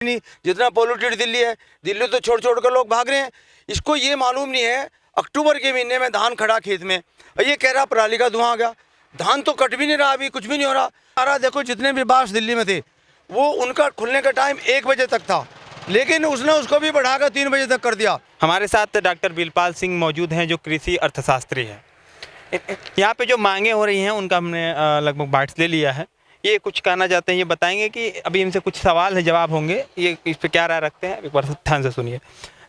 नहीं, जितना पोल्यूटेड दिल्ली है, दिल्ली तो छोड़ छोड़ कर लोग भाग रहे हैं। इसको ये मालूम नहीं है अक्टूबर के महीने में धान खड़ा खेत में, और ये कह रहा पराली का धुआं आ गया। धान तो कट भी नहीं रहा, अभी कुछ भी नहीं हो रहा। देखो जितने भी बास दिल्ली में थे वो उनका खुलने का टाइम 1 बजे तक था, लेकिन उसने उसको भी बढ़ाकर 3 बजे तक कर दिया। हमारे साथ डॉक्टर बीरपाल सिंह मौजूद हैं जो कृषि अर्थशास्त्री हैं। यहाँ पे जो मांगे हो रही हैं उनका हमने लगभग बाइट्स ले लिया है। ये कुछ कहना चाहते हैं, ये बताएंगे कि अभी इनसे कुछ सवाल है जवाब होंगे, ये इस पर क्या राय रखते हैं, एक बार ध्यान से सुनिए।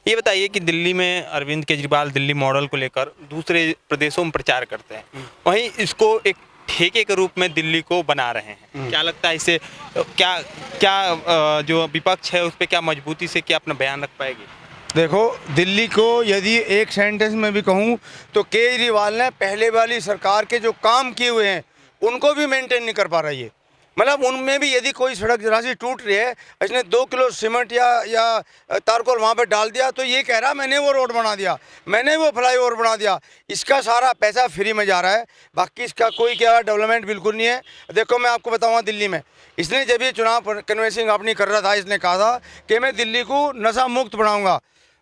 ये बताइए कि दिल्ली में अरविंद केजरीवाल दिल्ली मॉडल को लेकर दूसरे प्रदेशों में प्रचार करते हैं, वहीं इसको एक ठेके के रूप में दिल्ली को बना रहे हैं। क्या लगता है इससे क्या जो विपक्ष है उस पर क्या मजबूती से क्या अपना बयान रख पाएगी? देखो, दिल्ली को यदि एक सेंटेंस में भी कहूँ तो केजरीवाल ने पहले वाली सरकार के जो काम किए हुए हैं उनको भी मेंटेन नहीं कर पा रही है। मतलब उनमें भी यदि कोई सड़क जरा सी टूट रही है, इसने 2 किलो सीमेंट या तारकोल वहाँ पे डाल दिया तो ये कह रहा मैंने वो रोड बना दिया, मैंने वो फ्लाईओवर बना दिया। इसका सारा पैसा फ्री में जा रहा है, बाकी इसका कोई क्या डेवलपमेंट बिल्कुल नहीं है। देखो मैं आपको बताऊँगा, दिल्ली में इसने जब ये चुनाव कन्वेंसिंग अपनी कर रहा था, इसने कहा था कि मैं दिल्ली को नशा मुक्त बनाऊँगा।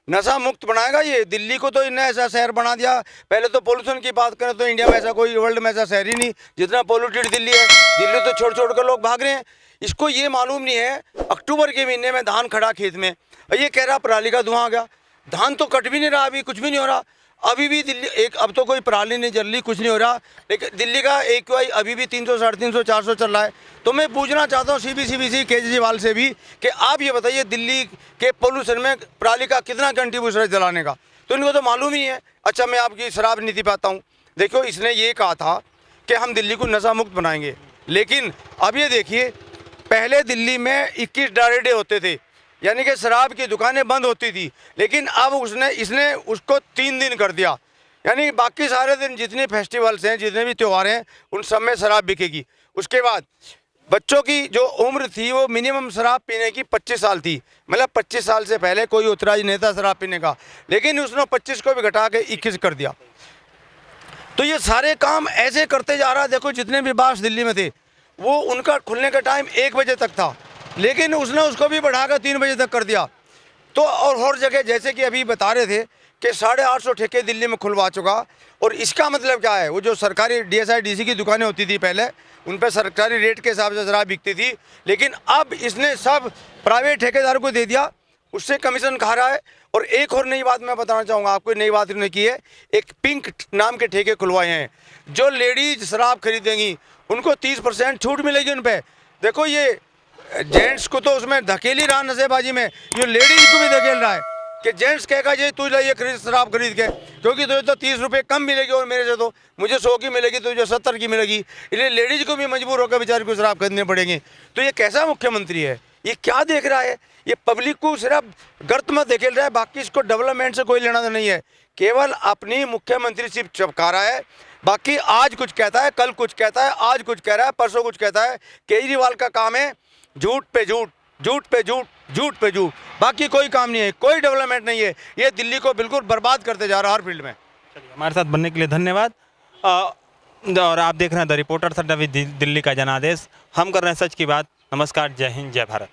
नशा मुक्त बनाएगा ये? दिल्ली को तो इन्हें ऐसा शहर बना दिया। पहले तो पोल्यूशन की बात करें तो इंडिया में ऐसा कोई, वर्ल्ड में ऐसा शहर ही नहीं जितना पोल्यूटेड दिल्ली है। दिल्ली तो छोड़ छोड़ कर लोग भाग रहे हैं। इसको ये मालूम नहीं है अक्टूबर के महीने में धान खड़ा खेत में, और ये कह रहा पराली का धुआं आ गया। धान तो कट भी नहीं रहा, अभी कुछ भी नहीं हो रहा। अभी भी दिल्ली अब तो कोई पराली नहीं जल रही, कुछ नहीं हो रहा, लेकिन दिल्ली का AQI अभी भी 300, 350, 400 चल रहा है। तो मैं पूछना चाहता हूँ CBC केजरीवाल से भी कि आप ये बताइए दिल्ली के पोल्यूशन में पराली का कितना कंट्रीब्यूशन है जलाने का, तो इनको तो मालूम ही है। अच्छा, मैं आपकी शराब नीति पे आता हूँ। देखो, इसने ये कहा था कि हम दिल्ली को नशा मुक्त बनाएंगे, लेकिन अब ये देखिए, पहले दिल्ली में 21 ड्राई डे होते थे, यानी कि शराब की दुकानें बंद होती थी, लेकिन अब इसने उसको 3 दिन कर दिया। यानी बाकी सारे दिन जितने फेस्टिवल्स हैं, जितने भी त्यौहार हैं, उन सब में शराब बिकेगी। उसके बाद बच्चों की जो उम्र थी वो मिनिमम शराब पीने की 25 साल थी, मतलब 25 साल से पहले कोई उत्तराज नहीं था शराब पीने का, लेकिन उसने 25 को भी घटा के 21 कर दिया। तो ये सारे काम ऐसे करते जा रहा है। देखो जितने भी बास दिल्ली में थे वो उनका खुलने का टाइम 1 बजे तक था, लेकिन उसने उसको भी बढ़ाकर 3 बजे तक कर दिया। तो और हर जगह जैसे कि अभी बता रहे थे कि 850 ठेके दिल्ली में खुलवा चुका। और इसका मतलब क्या है, वो जो सरकारी DSI DC की दुकानें होती थी पहले, उन पर सरकारी रेट के हिसाब से शराब बिकती थी, लेकिन अब इसने सब प्राइवेट ठेकेदारों को दे दिया, उससे कमीशन खा रहा है। और एक और नई बात मैं बताना चाहूँगा आपको, नई बात इन्होंने की है, एक पिंक नाम के ठेके खुलवाए हैं। जो लेडीज शराब खरीदेंगी उनको 30% छूट मिलेगी उन पर। देखो, ये जेंट्स को तो उसमें धकेल ही रहा नशेबाजी में, ये लेडीज को भी धकेल रहा है कि जेंट्स कहेगा ये तू ये खरीद शराब खरीद के, क्योंकि तुझे तो 30 रुपये कम मिलेगी और मेरे से तो मुझे 100 की मिलेगी, तुझे 70 की मिलेगी। इसलिए लेडीज को भी मजबूर होकर बेचारे को शराब खरीदने पड़ेंगे। तो ये कैसा मुख्यमंत्री है? ये क्या देख रहा है? ये पब्लिक को सिर्फ गर्त में धकेल रहा है, बाकी इसको डेवलपमेंट से कोई लेना तो नहीं है। केवल अपनी मुख्यमंत्री सिर्फ चपका रहा है, बाकी आज कुछ कहता है, कल कुछ कहता है, आज कुछ कह रहा है, परसों कुछ कहता है। केजरीवाल का काम है झूठ पे झूठ, झूठ पे झूठ, झूठ पे झूठ, बाकी कोई काम नहीं है, कोई डेवलपमेंट नहीं है। ये दिल्ली को बिल्कुल बर्बाद करते जा रहा है हर फील्ड में। चलिए, हमारे साथ बनने के लिए धन्यवाद। और आप देख रहे हैं द रिपोर्टर दिल्ली का जनादेश। हम कर रहे हैं सच की बात। नमस्कार, जय हिंद, जय भारत।